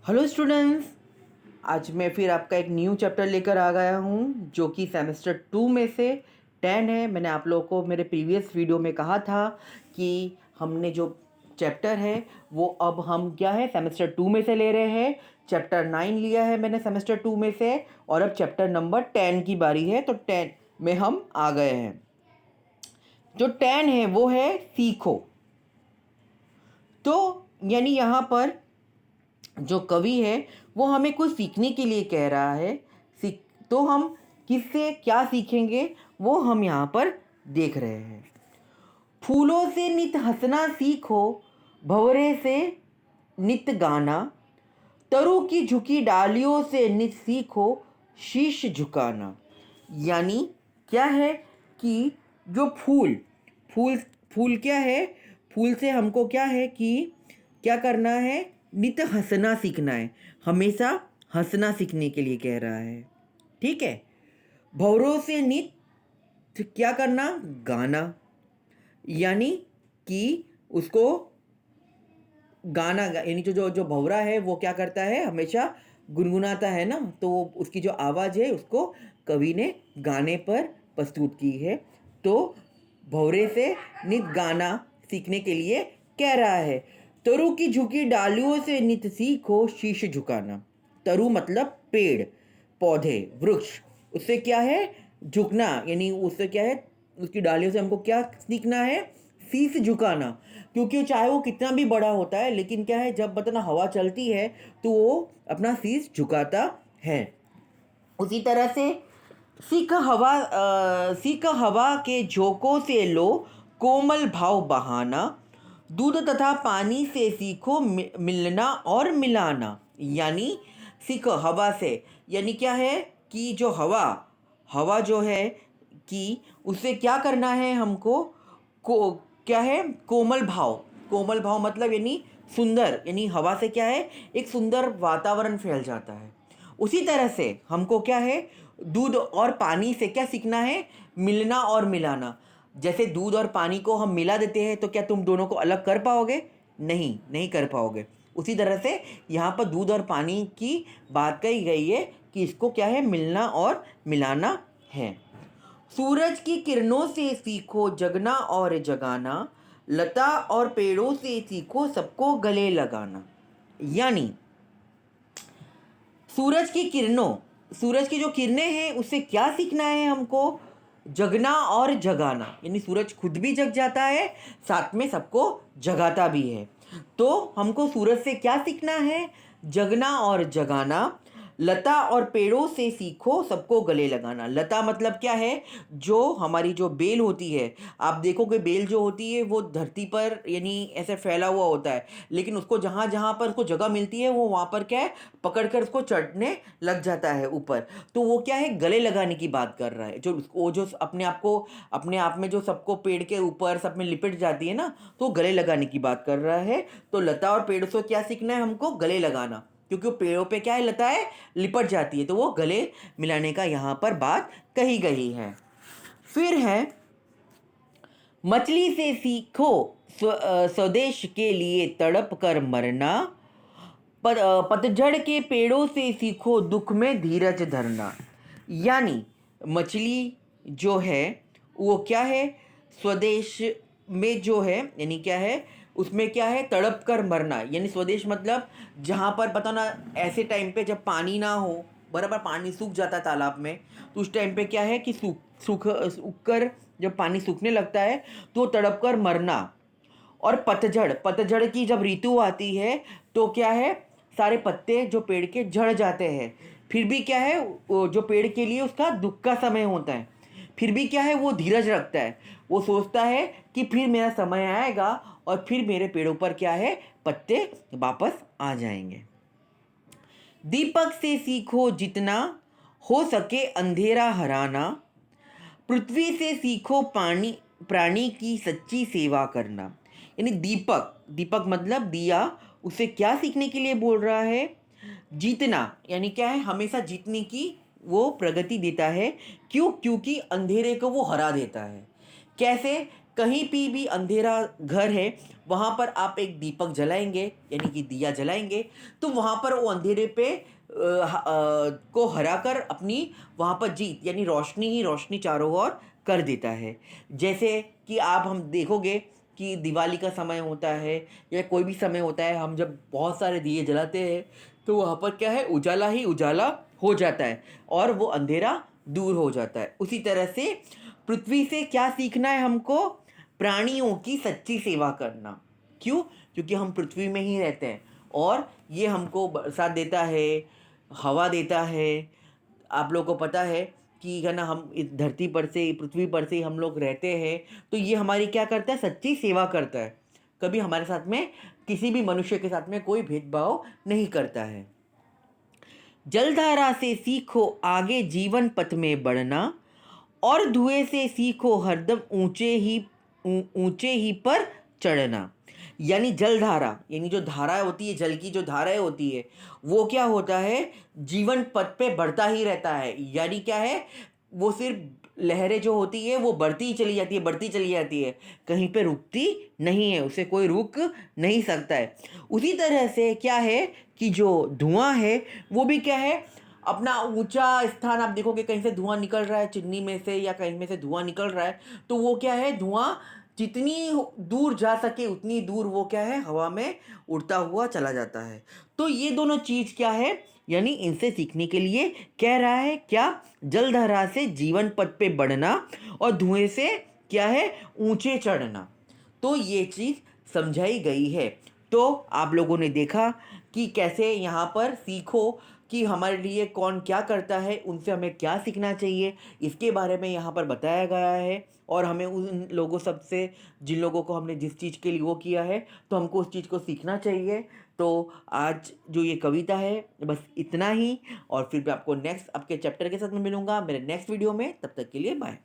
Hello students. आज मैं फिर आपका एक न्यू चैप्टर लेकर आ गया हूँ जो कि सेमेस्टर 2 में से 10 है। मैंने आप लोगों को मेरे प्रीवियस वीडियो में कहा था कि हमने जो चैप्टर है वो अब हम क्या है सेमेस्टर 2 में से ले रहे हैं। चैप्टर 9 लिया है मैंने सेमेस्टर 2 में से और अब चैप्टर नंबर 10 की बारी है, तो 10 में हम आ गए हैं। जो 10 है वो है सीखो। तो यानी यहाँ पर जो कवि है वो हमें कुछ सीखने के लिए कह रहा है। सीख तो हम किससे क्या सीखेंगे वो हम यहाँ पर देख रहे हैं। फूलों से नित हंसना सीखो, भंवरे से नित गाना, तरु की झुकी डालियों से नित सीखो, शीश झुकाना। यानी क्या है कि जो फूल फूल फूल क्या है, फूल से हमको क्या है कि क्या करना है, नित हंसना सीखना है। हमेशा हंसना सीखने के लिए कह रहा है, ठीक है। भौरों से नित क्या करना, गाना। यानी कि उसको गाना यानी जो जो जो भौरा है वो क्या करता है, हमेशा गुनगुनाता है ना, तो उसकी जो आवाज़ है उसको कवि ने गाने पर प्रस्तुत की है। तो भौरे से नित गाना सीखने के लिए कह रहा है। तरु की झुकी डालियों से नित सीखो, शीश झुकाना। तरु मतलब पेड़ पौधे वृक्ष, उससे क्या है झुकना, यानी उससे क्या है उसकी डालियों से हमको क्या सीखना है, शीश झुकाना। क्योंकि चाहे वो कितना भी बड़ा होता है लेकिन क्या है जब बतना हवा चलती है तो वो अपना शीश झुकाता है। उसी तरह से सीख हवा के झोंकों से लो, कोमल भाव बहाना, दूध तथा पानी से सीखो मिलना और मिलाना। यानी सीख हवा से, यानी क्या है कि जो हवा हवा जो है कि उससे क्या करना है हमको, को क्या है कोमल भाव। कोमल भाव मतलब यानी सुंदर, यानी हवा से क्या है एक सुंदर वातावरण फैल जाता है। उसी तरह से हमको क्या है दूध और पानी से क्या सीखना है, मिलना और मिलाना। जैसे दूध और पानी को हम मिला देते हैं तो क्या तुम दोनों को अलग कर पाओगे, नहीं नहीं कर पाओगे। उसी तरह से यहाँ पर दूध और पानी की बात कही गई है कि इसको क्या है मिलना और मिलाना है। सूरज की किरणों से सीखो जगना और जगाना, लता और पेड़ों से सीखो सबको गले लगाना। यानी सूरज की किरणों, सूरज की जो किरणें हैं उससे क्या सीखना है हमको, जगना और जगाना। यानी सूरज खुद भी जग जाता है, साथ में सबको जगाता भी है। तो हमको सूरज से क्या सीखना है, जगना और जगाना। लता और पेड़ों से सीखो सबको गले लगाना। लता मतलब क्या है, जो हमारी जो बेल होती है, आप देखोगे बेल जो होती है वो धरती पर यानी ऐसे फैला हुआ होता है, लेकिन उसको जहाँ जहाँ पर उसको जगह मिलती है वो वहाँ पर क्या है पकड़ कर उसको चढ़ने लग जाता है ऊपर। तो वो क्या है गले लगाने की बात कर रहा है। जो वो जो अपने आप को अपने आप में जो सबको पेड़ के ऊपर सब में लिपट जाती है ना, तो गले लगाने की बात कर रहा है। तो लता और पेड़ों से क्या सीखना है हमको, गले लगाना। क्योंकि पेड़ों पे क्या है लता है लिपट जाती है, तो वो गले मिलाने का यहाँ पर बात कही गई है। फिर है मछली से सीखो स्वदेश के लिए तड़प कर मरना, पतझड़ के पेड़ों से सीखो दुख में धीरज धरना। यानी मछली जो है वो क्या है स्वदेश में जो है, यानी क्या है उसमें क्या है तड़प कर मरना। यानी स्वदेश मतलब जहाँ पर पता ना ऐसे टाइम पे जब पानी ना हो, बराबर पानी सूख जाता है तालाब में, तो उस टाइम पे क्या है कि सूख कर जब पानी सूखने लगता है तो तड़प कर मरना। और पतझड़, पतझड़ की जब ऋतु आती है तो क्या है सारे पत्ते जो पेड़ के झड़ जाते हैं, फिर भी क्या है जो पेड़ के लिए उसका दुख का समय होता है, फिर भी क्या है वो धीरज रखता है। वो सोचता है कि फिर मेरा समय आएगा और फिर मेरे पेड़ों पर क्या है पत्ते वापस आ जाएंगे। दीपक से सीखो जितना हो सके अंधेरा हराना, पृथ्वी से सीखो पानी प्राणी की सच्ची सेवा करना। यानी दीपक, दीपक मतलब दिया, उसे क्या सीखने के लिए बोल रहा है, जीतना। यानी क्या है हमेशा जीतने की वो प्रगति देता है। क्यों, क्योंकि अंधेरे को वो हरा देता है। कैसे, कहीं भी अंधेरा घर है, वहाँ पर आप एक दीपक जलाएंगे यानी कि दिया जलाएंगे, तो वहाँ पर वो अंधेरे पे को हराकर अपनी वहाँ पर जीत यानी रोशनी ही रोशनी चारों ओर कर देता है। जैसे कि आप हम देखोगे कि दिवाली का समय होता है या कोई भी समय होता है, हम जब बहुत सारे दिए जलाते हैं तो वहाँ पर क्या है, उजाला ही उजाला हो जाता है और वो अंधेरा दूर हो जाता है। उसी तरह से पृथ्वी से क्या सीखना है हमको? प्राणियों की सच्ची सेवा करना। क्यों? क्योंकि हम पृथ्वी में ही रहते हैं और ये हमको बरसात देता है, हवा देता है। आप लोगों को पता है कि है ना, हम इस धरती पर से, पृथ्वी पर से हम लोग रहते हैं, तो ये हमारी क्या करता है? सच्ची सेवा करता है। कभी हमारे साथ में, किसी भी मनुष्य के साथ में कोई भेदभाव नहीं करता है। जलधारा से सीखो आगे जीवन पथ में बढ़ना, और धुएं से सीखो हरदम ऊंचे ही पर चढ़ना। यानी जलधारा यानी जो धारा होती है, जल की जो धाराएं होती है, वो क्या होता है, जीवन पथ पे बढ़ता ही रहता है। यानी क्या है, वो सिर्फ लहरें जो होती है वो बढ़ती ही चली जाती है, बढ़ती चली जाती है, कहीं पे रुकती नहीं है, उसे कोई रुक नहीं सकता है। उसी तरह से क्या है कि जो धुआं है वो भी क्या है, अपना ऊंचा स्थान, आप देखोगे कहीं से धुआं निकल रहा है, चिमनी में से या कहीं में से धुआं निकल रहा है, तो वो क्या है, धुआं जितनी दूर जा सके उतनी दूर वो क्या है, हवा में उड़ता हुआ चला जाता है। तो ये दोनों चीज़ क्या है, यानी इनसे सीखने के लिए कह रहा है क्या, जलधारा से जीवन पथ पे बढ़ना और धुएं से क्या है, ऊंचे चढ़ना। तो ये चीज़ समझाई गई है। तो आप लोगों ने देखा कि कैसे यहाँ पर सीखो कि हमारे लिए कौन क्या करता है, उनसे हमें क्या सीखना चाहिए, इसके बारे में यहाँ पर बताया गया है। और हमें उन लोगों सबसे, जिन लोगों को हमने जिस चीज़ के लिए वो किया है, तो हमको उस चीज़ को सीखना चाहिए। तो आज जो ये कविता है बस इतना ही, और फिर मैं आपको नेक्स्ट आपके चैप्टर के साथ में मिलूंगा मेरे नेक्स्ट वीडियो में। तब तक के लिए बाय।